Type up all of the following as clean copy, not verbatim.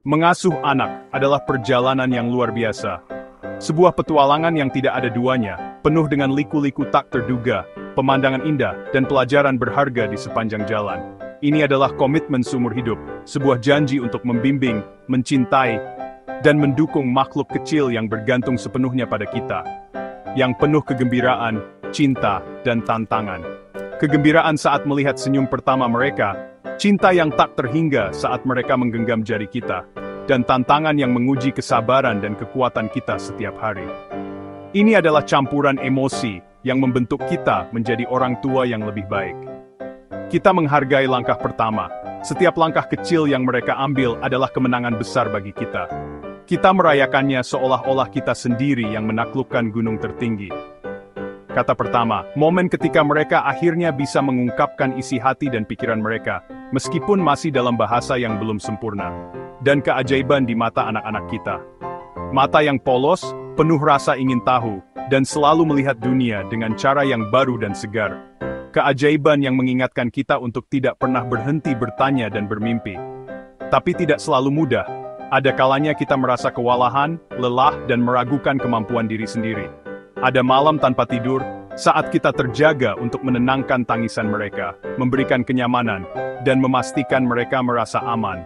Mengasuh anak adalah perjalanan yang luar biasa. Sebuah petualangan yang tidak ada duanya, penuh dengan liku-liku tak terduga, pemandangan indah, dan pelajaran berharga di sepanjang jalan. Ini adalah komitmen seumur hidup, sebuah janji untuk membimbing, mencintai, dan mendukung makhluk kecil yang bergantung sepenuhnya pada kita. Yang penuh kegembiraan, cinta, dan tantangan. Kegembiraan saat melihat senyum pertama mereka, cinta yang tak terhingga saat mereka menggenggam jari kita, dan tantangan yang menguji kesabaran dan kekuatan kita setiap hari. Ini adalah campuran emosi yang membentuk kita menjadi orang tua yang lebih baik. Kita menghargai langkah pertama. Setiap langkah kecil yang mereka ambil adalah kemenangan besar bagi kita. Kita merayakannya seolah-olah kita sendiri yang menaklukkan gunung tertinggi. Kata pertama, momen ketika mereka akhirnya bisa mengungkapkan isi hati dan pikiran mereka, meskipun masih dalam bahasa yang belum sempurna. Dan keajaiban di mata anak-anak kita. Mata yang polos, penuh rasa ingin tahu, dan selalu melihat dunia dengan cara yang baru dan segar. Keajaiban yang mengingatkan kita untuk tidak pernah berhenti bertanya dan bermimpi. Tapi tidak selalu mudah. Ada kalanya kita merasa kewalahan, lelah, dan meragukan kemampuan diri sendiri. Ada malam tanpa tidur, saat kita terjaga untuk menenangkan tangisan mereka, memberikan kenyamanan, dan memastikan mereka merasa aman.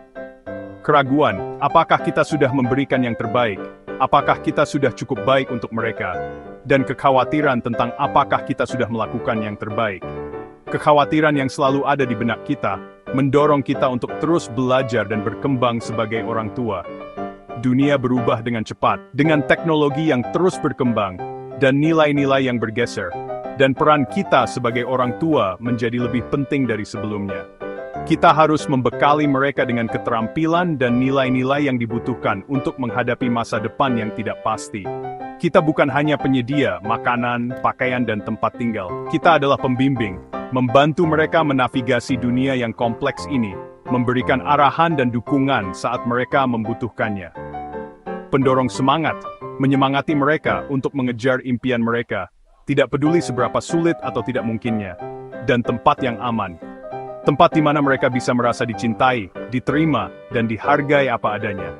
Keraguan, apakah kita sudah memberikan yang terbaik? Apakah kita sudah cukup baik untuk mereka? Dan kekhawatiran tentang apakah kita sudah melakukan yang terbaik. Kekhawatiran yang selalu ada di benak kita, mendorong kita untuk terus belajar dan berkembang sebagai orang tua. Dunia berubah dengan cepat, dengan teknologi yang terus berkembang, dan nilai-nilai yang bergeser, dan peran kita sebagai orang tua menjadi lebih penting dari sebelumnya. Kita harus membekali mereka dengan keterampilan dan nilai-nilai yang dibutuhkan untuk menghadapi masa depan yang tidak pasti. Kita bukan hanya penyedia makanan, pakaian, dan tempat tinggal. Kita adalah pembimbing, membantu mereka menavigasi dunia yang kompleks ini, memberikan arahan dan dukungan saat mereka membutuhkannya. Pendorong semangat, menyemangati mereka untuk mengejar impian mereka, tidak peduli seberapa sulit atau tidak mungkinnya, dan tempat yang aman. Tempat di mana mereka bisa merasa dicintai, diterima, dan dihargai apa adanya.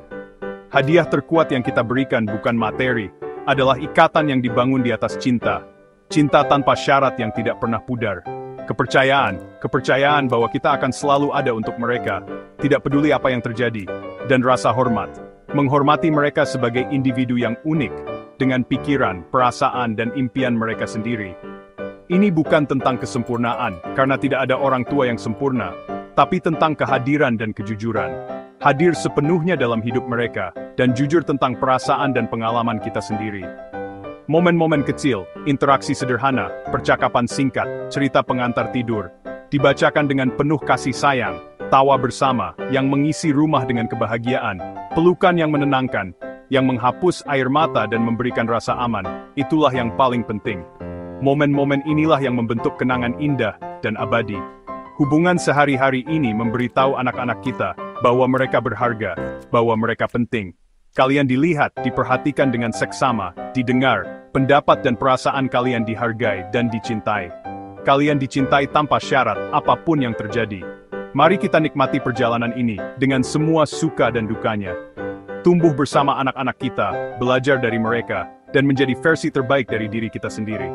Hadiah terkuat yang kita berikan bukan materi, adalah ikatan yang dibangun di atas cinta. Cinta tanpa syarat yang tidak pernah pudar. Kepercayaan bahwa kita akan selalu ada untuk mereka, tidak peduli apa yang terjadi, dan rasa hormat. Menghormati mereka sebagai individu yang unik, dengan pikiran, perasaan, dan impian mereka sendiri. Ini bukan tentang kesempurnaan, karena tidak ada orang tua yang sempurna, tapi tentang kehadiran dan kejujuran. Hadir sepenuhnya dalam hidup mereka, dan jujur tentang perasaan dan pengalaman kita sendiri. Momen-momen kecil, interaksi sederhana, percakapan singkat, cerita pengantar tidur, dibacakan dengan penuh kasih sayang, tawa bersama, yang mengisi rumah dengan kebahagiaan, pelukan yang menenangkan, yang menghapus air mata dan memberikan rasa aman, itulah yang paling penting. Momen-momen inilah yang membentuk kenangan indah dan abadi. Hubungan sehari-hari ini memberitahu anak-anak kita bahwa mereka berharga, bahwa mereka penting. Kalian dilihat, diperhatikan dengan seksama, didengar, pendapat dan perasaan kalian dihargai dan dicintai. Kalian dicintai tanpa syarat apapun yang terjadi. Mari kita nikmati perjalanan ini dengan semua suka dan dukanya. Tumbuh bersama anak-anak kita, belajar dari mereka, dan menjadi versi terbaik dari diri kita sendiri.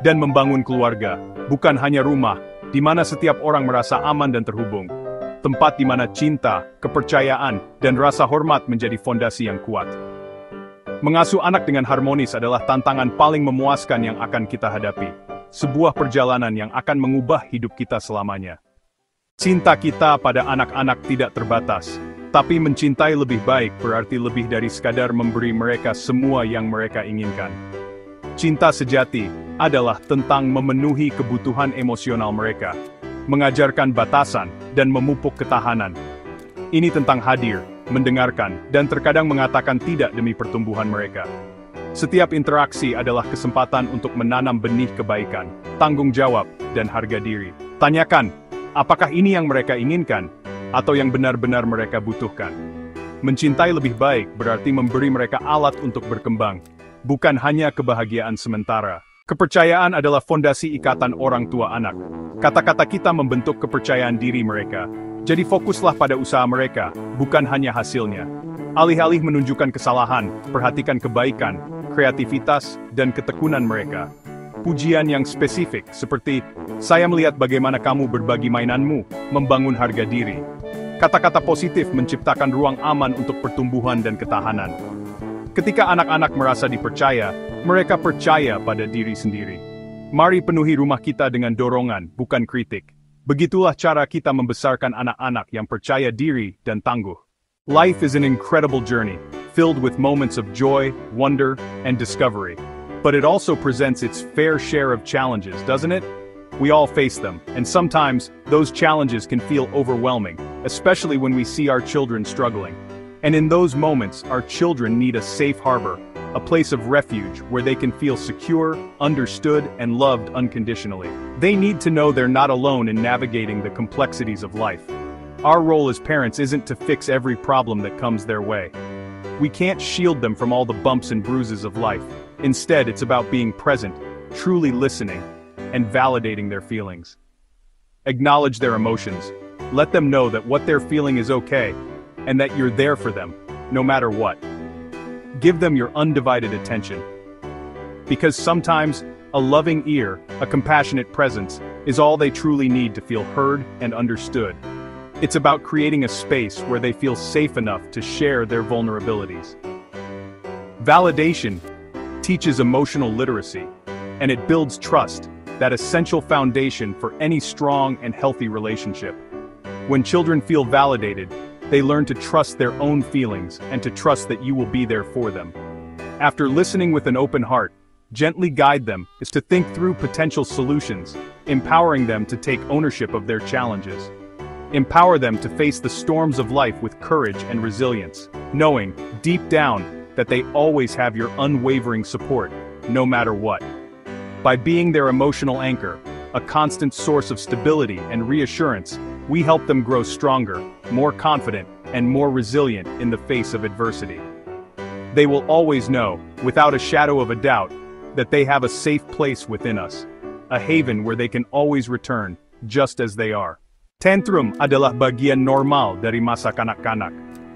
Dan membangun keluarga, bukan hanya rumah, di mana setiap orang merasa aman dan terhubung. Tempat di mana cinta, kepercayaan, dan rasa hormat menjadi fondasi yang kuat. Mengasuh anak dengan harmonis adalah tantangan paling memuaskan yang akan kita hadapi. Sebuah perjalanan yang akan mengubah hidup kita selamanya. Cinta kita pada anak-anak tidak terbatas, tapi mencintai lebih baik berarti lebih dari sekadar memberi mereka semua yang mereka inginkan. Cinta sejati adalah tentang memenuhi kebutuhan emosional mereka, mengajarkan batasan, dan memupuk ketahanan. Ini tentang hadir, mendengarkan, dan terkadang mengatakan tidak demi pertumbuhan mereka. Setiap interaksi adalah kesempatan untuk menanam benih kebaikan, tanggung jawab, dan harga diri. Tanyakan, apakah ini yang mereka inginkan, atau yang benar-benar mereka butuhkan? Mencintai lebih baik berarti memberi mereka alat untuk berkembang, bukan hanya kebahagiaan sementara. Kepercayaan adalah fondasi ikatan orang tua anak. Kata-kata kita membentuk kepercayaan diri mereka, Jadi fokuslah pada usaha mereka, bukan hanya hasilnya. Alih-alih menunjukkan kesalahan, perhatikan kebaikan, kreativitas, dan ketekunan mereka. Pujian yang spesifik, seperti, "Saya melihat bagaimana kamu berbagi mainanmu, membangun harga diri." Kata-kata positif menciptakan ruang aman untuk pertumbuhan dan ketahanan. Ketika anak-anak merasa dipercaya, mereka percaya pada diri sendiri. Mari penuhi rumah kita dengan dorongan, bukan kritik. Begitulah cara kita membesarkan anak-anak yang percaya diri dan tangguh. Life is an incredible journey, filled with moments of joy, wonder, and discovery. But it also presents its fair share of challenges, doesn't it? We all face them, and sometimes, those challenges can feel overwhelming, especially when we see our children struggling. And in those moments, our children need a safe harbor, a place of refuge where they can feel secure, understood, and loved unconditionally. They need to know they're not alone in navigating the complexities of life. Our role as parents isn't to fix every problem that comes their way. We can't shield them from all the bumps and bruises of life. Instead, it's about being present, truly listening, and validating their feelings. Acknowledge their emotions. Let them know that what they're feeling is okay, and that you're there for them, no matter what. Give them your undivided attention. Because sometimes, a loving ear, a compassionate presence, is all they truly need to feel heard and understood. It's about creating a space where they feel safe enough to share their vulnerabilities. Validation teaches emotional literacy, and it builds trust, that essential foundation for any strong and healthy relationship. When children feel validated, they learn to trust their own feelings and to trust that you will be there for them. After listening with an open heart, gently guide them is to think through potential solutions, empowering them to take ownership of their challenges. Empower them to face the storms of life with courage and resilience, knowing, deep down, that they always have your unwavering support, no matter what. By being their emotional anchor, a constant source of stability and reassurance, we help them grow stronger, more confident, and more resilient in the face of adversity. They will always know, without a shadow of a doubt, that they have a safe place within us, a haven where they can always return, just as they are. Tantrum adalah bagian normal dari masa kanak-kanak.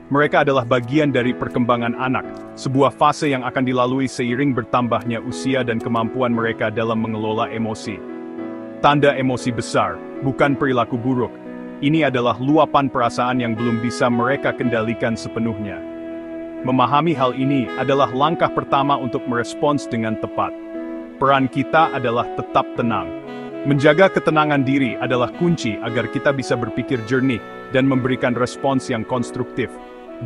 Mereka adalah bagian dari perkembangan anak, sebuah fase yang akan dilalui seiring bertambahnya usia dan kemampuan mereka dalam mengelola emosi. Tanda emosi besar, bukan perilaku buruk. Ini adalah luapan perasaan yang belum bisa mereka kendalikan sepenuhnya. Memahami hal ini adalah langkah pertama untuk merespons dengan tepat. Peran kita adalah tetap tenang. Menjaga ketenangan diri adalah kunci agar kita bisa berpikir jernih dan memberikan respons yang konstruktif,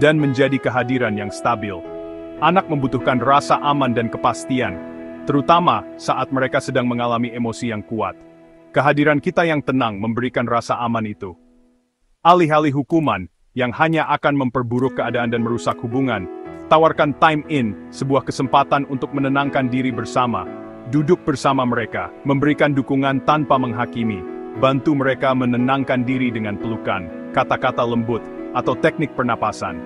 dan menjadi kehadiran yang stabil. Anak membutuhkan rasa aman dan kepastian, terutama saat mereka sedang mengalami emosi yang kuat. Kehadiran kita yang tenang memberikan rasa aman itu. Alih-alih hukuman, yang hanya akan memperburuk keadaan dan merusak hubungan, tawarkan time in, sebuah kesempatan untuk menenangkan diri bersama. Duduk bersama mereka, memberikan dukungan tanpa menghakimi, bantu mereka menenangkan diri dengan pelukan, kata-kata lembut, atau teknik pernapasan.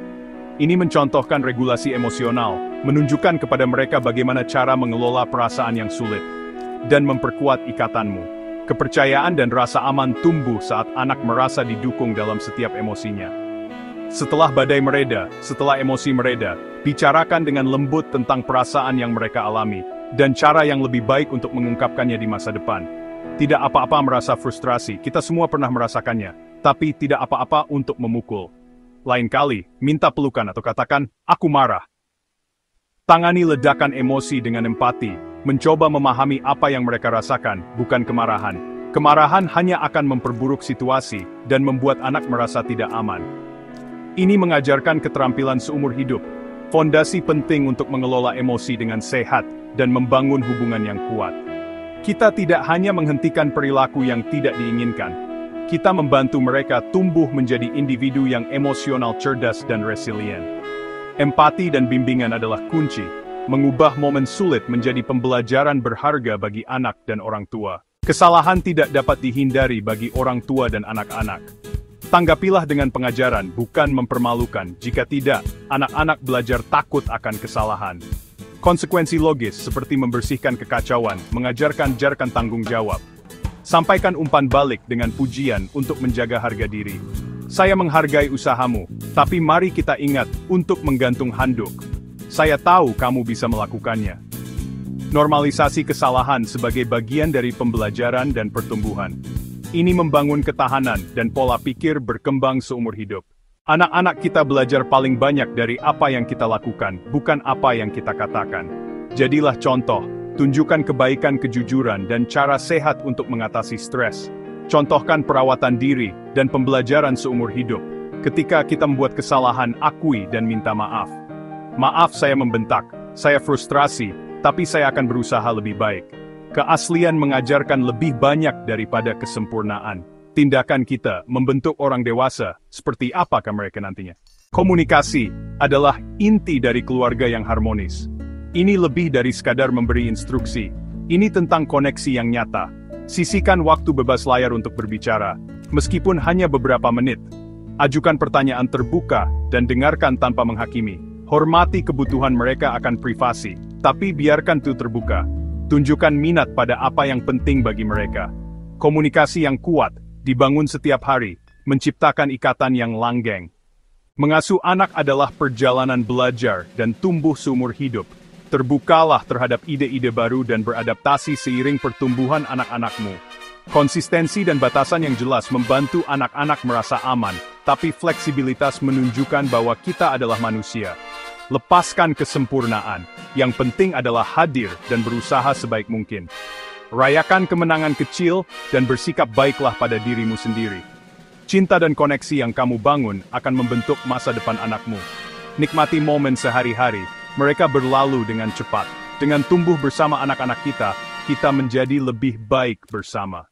Ini mencontohkan regulasi emosional, menunjukkan kepada mereka bagaimana cara mengelola perasaan yang sulit, dan memperkuat ikatanmu. Kepercayaan dan rasa aman tumbuh saat anak merasa didukung dalam setiap emosinya. Setelah badai mereda, setelah emosi mereda, bicarakan dengan lembut tentang perasaan yang mereka alami, dan cara yang lebih baik untuk mengungkapkannya di masa depan. Tidak apa-apa merasa frustrasi, kita semua pernah merasakannya, tapi tidak apa-apa untuk memukul. Lain kali, minta pelukan atau katakan, "Aku marah." Tangani ledakan emosi dengan empati, mencoba memahami apa yang mereka rasakan, bukan kemarahan. Kemarahan hanya akan memperburuk situasi, dan membuat anak merasa tidak aman. Ini mengajarkan keterampilan seumur hidup, fondasi penting untuk mengelola emosi dengan sehat, dan membangun hubungan yang kuat. Kita tidak hanya menghentikan perilaku yang tidak diinginkan, kita membantu mereka tumbuh menjadi individu yang emosional cerdas dan resilient. Empati dan bimbingan adalah kunci, mengubah momen sulit menjadi pembelajaran berharga bagi anak dan orang tua. Kesalahan tidak dapat dihindari bagi orang tua dan anak-anak. Tanggapilah dengan pengajaran, bukan mempermalukan. Jika tidak, anak-anak belajar takut akan kesalahan. Konsekuensi logis seperti membersihkan kekacauan, mengajarkan tanggung jawab. Sampaikan umpan balik dengan pujian untuk menjaga harga diri. Saya menghargai usahamu, tapi mari kita ingat untuk menggantung handuk. Saya tahu kamu bisa melakukannya. Normalisasi kesalahan sebagai bagian dari pembelajaran dan pertumbuhan. Ini membangun ketahanan dan pola pikir berkembang seumur hidup. Anak-anak kita belajar paling banyak dari apa yang kita lakukan, bukan apa yang kita katakan. Jadilah contoh, tunjukkan kebaikan, kejujuran, dan cara sehat untuk mengatasi stres. Contohkan perawatan diri dan pembelajaran seumur hidup. Ketika kita membuat kesalahan, akui dan minta maaf. Maaf saya membentak, saya frustrasi, tapi saya akan berusaha lebih baik. Keaslian mengajarkan lebih banyak daripada kesempurnaan. Tindakan kita membentuk orang dewasa, seperti apakah mereka nantinya? Komunikasi adalah inti dari keluarga yang harmonis. Ini lebih dari sekadar memberi instruksi. Ini tentang koneksi yang nyata. Sisihkan waktu bebas layar untuk berbicara, meskipun hanya beberapa menit. Ajukan pertanyaan terbuka dan dengarkan tanpa menghakimi. Hormati kebutuhan mereka akan privasi, tapi biarkan itu terbuka. Tunjukkan minat pada apa yang penting bagi mereka. Komunikasi yang kuat, dibangun setiap hari, menciptakan ikatan yang langgeng. Mengasuh anak adalah perjalanan belajar dan tumbuh seumur hidup. Terbukalah terhadap ide-ide baru dan beradaptasi seiring pertumbuhan anak-anakmu. Konsistensi dan batasan yang jelas membantu anak-anak merasa aman, tapi fleksibilitas menunjukkan bahwa kita adalah manusia. Lepaskan kesempurnaan, yang penting adalah hadir dan berusaha sebaik mungkin. Rayakan kemenangan kecil dan bersikap baiklah pada dirimu sendiri. Cinta dan koneksi yang kamu bangun akan membentuk masa depan anakmu. Nikmati momen sehari-hari. Mereka berlalu dengan cepat. Dengan tumbuh bersama anak-anak kita, kita menjadi lebih baik bersama.